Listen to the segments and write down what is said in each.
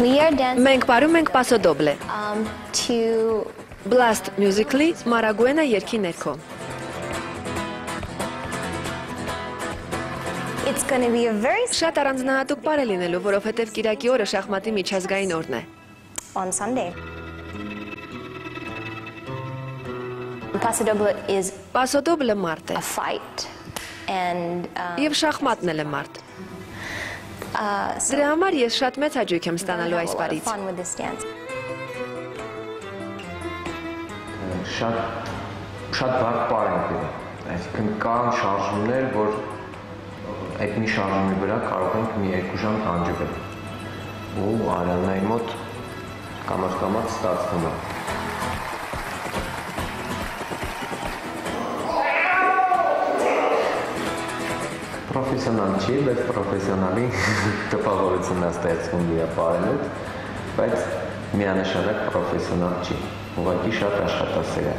Մենք պարում ենք պասոդոբլե։ Blast Musical-ի Մարագուենա երգի ներքո։ Շատ առանձնահատուկ պար է լինելու, որովհետև կիրակի օրը շախմատի միջազգային օրն է։ Պասոդոբլը մարդ է։ Եվ շախմատն էլ է մարդ։ Դրա համար ես շատ մեծ հաճույք եմ ստանալու այս պարից։ Շատ բարդ պար ենք դրում, այսինքն կան շարժումներ, որ այդ մի շարժումի վրա կարող ենք մի 2 ժամ տանջվել ու Արիաննայի մոտ կամաց ստացվում է։ Պրոֆեսիոնալ չի, բայց պրոֆեսիոնալի տպավորությունն է ստեղծվում իր պարենուց, բայց միանշանակ պրոֆեսիոնալ չի, ուղղակի շատ աշխատասեր է։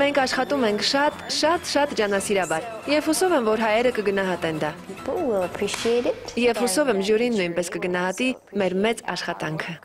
Մենք աշխատում ենք շատ ջանասիրաբար, և հուսով եմ, որ հայերը կգնահատեն դա։ Եվ հուսով եմ ժյուրին նույնպես կգնահատի մեր մեծ աշխատանքը։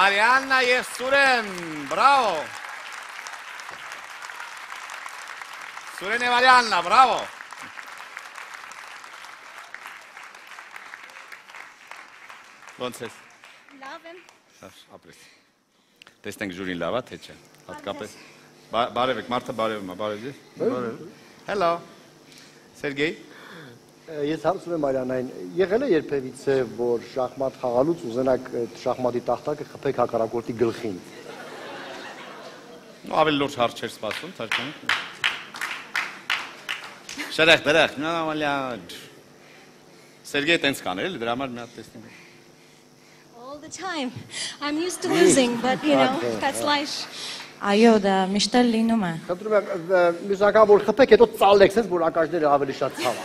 Arianna եւ Սուրեն, բրավո։ Սուրեն եւ Arianna, բրավո։ Ոնց ես։ Լավ եմ։ Ապրես։ Տեսնենք ժյուրին լավ է, թե չէ։ Հատկապես։ Բարև եք, մարդը բարևում է, բարև ձեզ։ Բարև։ Hello։ Սերգեյ։ Ես հարցում եմ Արիաննային, եղել է երբևիցե, որ շախմատ խաղալուց ուզենաք շախմատի տախտակը խփեք հակառակորդի գլխին։ Ավելի լուրջ հարց չէր սպասում, թարգմանիչ։ Շերեխ, դրեխ, Սերգեյ տենց կաներ, էլի դրա համար մի հատ տեսնենք։ All the time. I'm used to losing, but you know, that's life. Այո, դա միշտ էլ լինում է։ Խնդրում եմ, մյուս անգամ որ խփեք, հետո ծալեք, sense որ ակաշները ավելի շատ ցավ։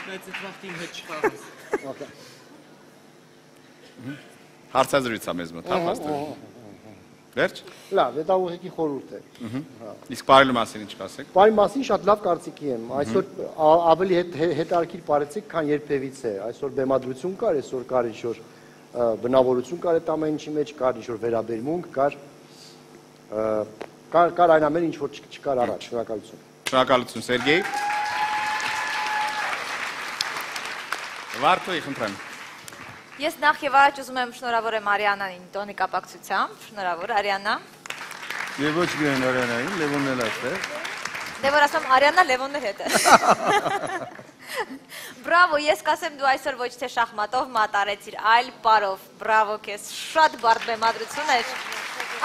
Բայց այդ վաղտին հետ չխաղաս։ Okay։ Հարցազրույց է մեզ մոտ, հա, փաստորեն։ Վերջ։ Լավ, դա ուղղակի խորհուրդ է։ Իսկ բարելու մասին ինչ կասեք։ Բարի մասին շատ լավ կարծիքի եմ։ Այսօր ավելի հետաքրքիր բարեցիք, քան երբևիցե։ Այսօր բեմադրություն կար, այսօր կար ինչ-որ բնավորություն կար այդ ամեն ինչի մեջ, կար ինչ-որ վերաբերմունք, կար այն ամեն ինչ, որ չկար առաջ։ Շնորհակալություն։ Շնորհակալություն, Սերգեյ։ Վարդուի, խնդրեմ։ Ես նախ եւ առաջ ուզում եմ շնորհավորեմ Արիանային տոնի կապակցությամբ, շնորհավոր Արիանա։ Եվ ոչ միայն Արիանային, Լևոնն էլ այստեղ։ Դե որ ասում Արիանա Լևոնն հետ է։ Բրավո, ես կասեմ դու այսօր ոչ թե շախմատով մատարեցիր, այլ պարով։ Բրավո քեզ, շատ բարդ բեմադրություն էր։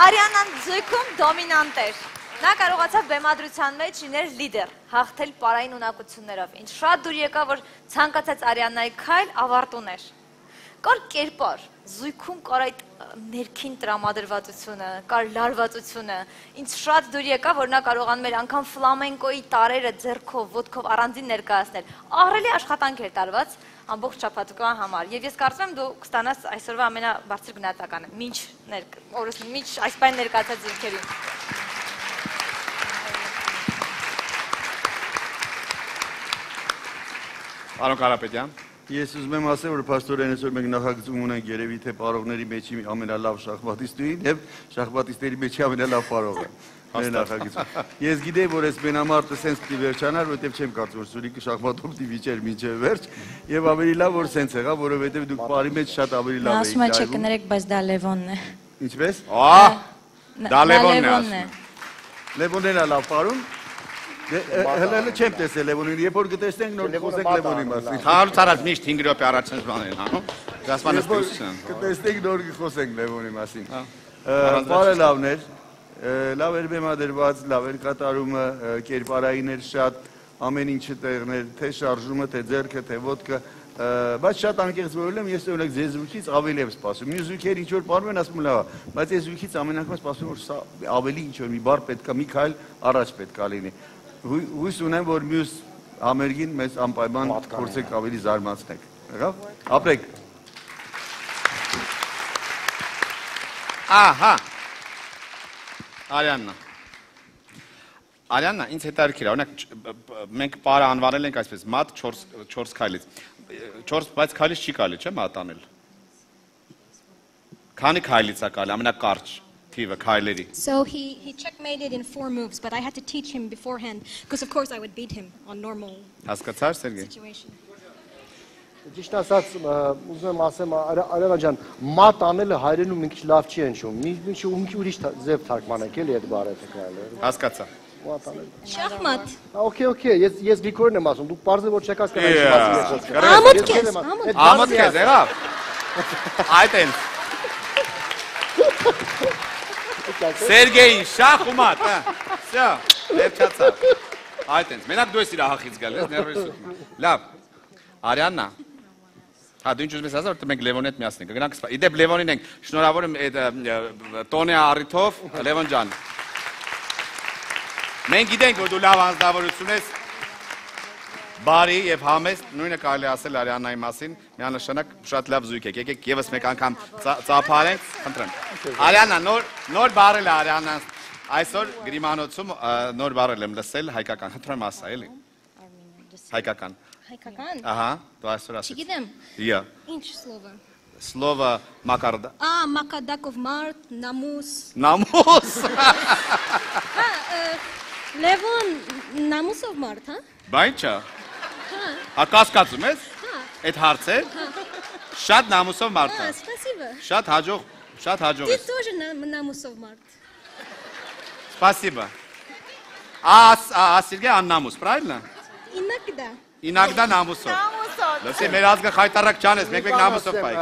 Արիանան ձգում դոմինանտ էր։ Նա կարողացավ բեմադրության մեջ լինել լիդեր, հաղթել պարային ունակություններով։ Ինչ շատ դուր եկավ, որ ցանկացած Արիանայի քայլ ավարտ ուներ։ Կար կերպար, զույգում կար այդ ներքին տրամադրվածությունը, կար լարվածությունը, ինձ շատ դուր եկավ, որ նա կարողանում էր անգամ ֆլամենկոյի տարերը ձեռքով, ոտքով առանձին ներկայացնել, ահռելի աշխատանք էր տարված ամբողջ շաբաթական համար, եւ ես կարծում եմ դու կստանաս այսօրվա ամենաբարձր գնահատականը, մինչ այս բան ներկայացած ձեռքերին։ Պարոն Կարապետյան։ Ես ուզում եմ ասել, որ փաստորեն այսօր մենք նախագծում ունենք երևի թե պարողների մեջի ամենալավ շախմատիստին եւ շախմատիստների մեջի ամենալավ պարողը։ Մեր նախագծում։ Ես գիտեի, որ այս բենամարտը սենց պիտի վերջանար, որովհետեւ չեմ կարծում, որ Սուրիկը շախմատով պիտի վիճեր մինչեւ վերջ, եւ ավելի լավ որ սենց եղավ, որովհետեւ դուք բարի մեջ շատ ավելի լավ եք։ Ասում եք չկներեք, բայց դա Լևոնն է։ Ինչպես։ Դա Լևոնն է։ Լևոնն է լավ պարում։ Հələ չեմ տեսել Լևոնին, երբ որ կտեսնենք նոր խոսենք Լևոնի մասին։ Խաղալուց առաջ միշտ 5 րոպե առաջ sense բան են անում։ Դասմանս դուսն։ Կտեսնենք նոր խոսենք Լևոնի մասին։ Բարը լավն էր, լավ էր բեմադրված, լավ էր կատարումը, կերպարային էր շատ, ամեն ինչը տեղն էր, թե շարժումը, թե ձեռքը, թե ոտքը, բայց շատ անկեղծ որել եմ, ես օրինակ ձեզ զույգից ավելի եմ սպասում։ Մյուս զույգեր ինչ որ բանում են, ասում եմ լավ, բայց ես զույգից ամեն անգամ սպասում որ սա ավելի ինչ որ մի բառ պետք է, մի քայլ առաջ պետք է լինի։ Հույս ունեմ, որ մյուս համերգին մեզ անպայման փորձեք ավելի զարմացնեք։ Եղավ։ Ապրեք։ Ահա։ Արիաննա, ինձ հետաքրքիր է, օրինակ մենք պարը անվանել ենք այսպես մատ 4 քայլից։ 4 բայց քայլից չի կարելի, չէ՞ մատ անել։ Քանի քայլից է կարելի, ամենակարճ թիվը քայլերի։ So he checkmated in 4 moves, but I had to teach him beforehand because of course I would beat him on normal Հասկացա՞ր, Սերգեյ։ situation. Ճիշտ ասած, ուզում եմ ասեմ, Արևա ջան, մատ անելը հայերենում մի քիչ լավ չի հնչում։ Մի քիչ ուրիշ ձև թարգմանեք էլի այդ բառը թեկայել։ Հասկացա։ Մատ անել։ Շախմատ։ Okay, ես Գրիգորն եմ ասում, դուք բարձր որ չեք հասկանում ինչ ասում։ Ամոթ քեզ, եղավ։ Այդ են։ Սերգեյ, շախ ու մատ, Всё, վերջացավ։ Այդ են։ Մենակ դու ես իր ահախից գալ, ես ներվեսություն։ Լավ։ Արիաննա։ Հա դու ինչ ուզում ես ասել, որ մենք Լևոնի հետ միասին ենք։ Գնանք սպա։ Իդեպ Լևոնին ենք շնորհավոր եմ այդ տոնի առիթով, Լևոն ջան։ Մենք գիտենք, որ դու լավ անձնավորություն ես, բարի եւ համեստ, նույնը կարելի ասել Արիաննայի մասին, միանշանակ շատ լավ զույգ եք։ Եկեք եւս մեկ անգամ ծափարենք, խնդրեմ։ Արիաննա, նոր բառել է Արիաննան։ Այսօր գրիմանոցում նոր բառել եմ լսել հայկական, խնդրեմ ասա, էլի։ Հայկական։ Հայկական։ Ահա, դու այսօր ասես։ Չգիտեմ։ Յա։ Ինչ слово։ Слово макарда։ Մակադակով մարդ, նամուս։ Նամուս։ Հա, Լևոն նամուսով մարդ, հա։ Բայչա։ Հա կասկածում ես։ Այդ հարցը։ Շատ նամուսով մարդ է։ Спасибо։ Շատ հաջող Ты ես։ тоже намусов март. Спасибо. А Сергей аннамус, правильно? Иногда. Ինագդա նամուսով։ Լսի, մեր ազգը խայտարակ չան ես, մեկ նամուսով պայ։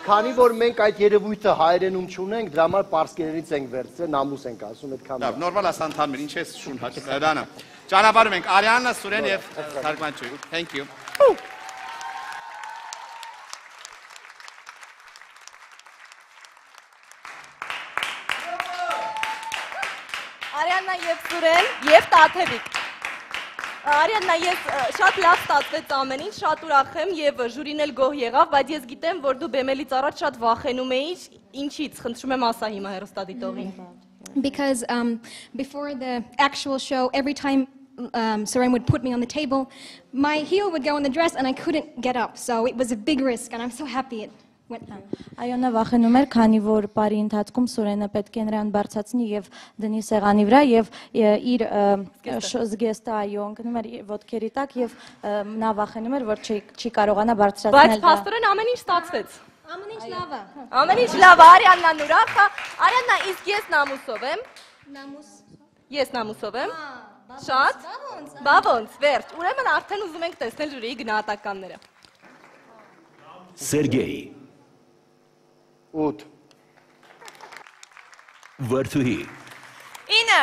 Քանի որ մենք այդ երևույթը հայերենում չունենք, դրա համար պարսկերենից ենք վերցրել, նամուս ենք ասում այդքան։ Լավ, նորմալ ասան թարմեր, ինչ ես շուն հաճ դանը։ Ճանապարհում ենք Արիաննա, Սուրեն եւ Թարգմանչուհի։ Thank you։ Արիաննա եւ Սուրեն եւ Տաթևիկ։ Արիաննա, ես շատ լավ ստացվեց ամեն ինչ, շատ ուրախ եմ եւ ժյուրին էլ գոհ եղավ, բայց ես գիտեմ, որ դու բեմելից առաջ շատ վախենում էիր, ինչից, խնդրում եմ ասա հիմա հեռուստադիտողին։ Because before the actual show, every time Soren would put me on the table, my heel would go in the dress and I couldn't get up. So it was a big risk and I'm so happy it went down. Այո, նա վախենում էր, քանի որ բարի ընթացքում Սուրենը պետք է նրան բարձրացնի եւ դնի սեղանի վրա եւ իր զգեստը այո ընկնում էր ոտքերի տակ եւ նա վախենում էր, որ չի կարողանա բարձրացնել։ Բայց փաստորեն ամեն ինչ ստացվեց։ Ամեն ինչ լավ է։ Ամեն ինչ լավ է, Արիաննան ուրախ է։ Արիաննա, իսկ ես նամուսով եմ։ Նամուս։ Ես նամուսով եմ։ Շատ։ Բա ոնց, վերջ։ Ուրեմն արդեն ուզում ենք տեսնել ժյուրիի գնահատականները։ Սերգեյ 8 Վարդուհի 9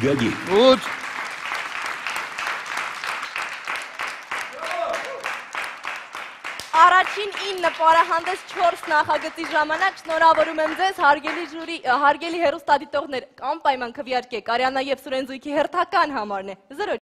Գագիկ 8 Առաջին 9 պարահանդես 4 նախագծի ժամանակ շնորհավորում եմ ձեզ հարգելի ժյուրի, հարգելի հեռուստադիտողներ, անպայման քվեարկեք Արիաննա եւ Սուրեն Զույգի հերթական համարն է 0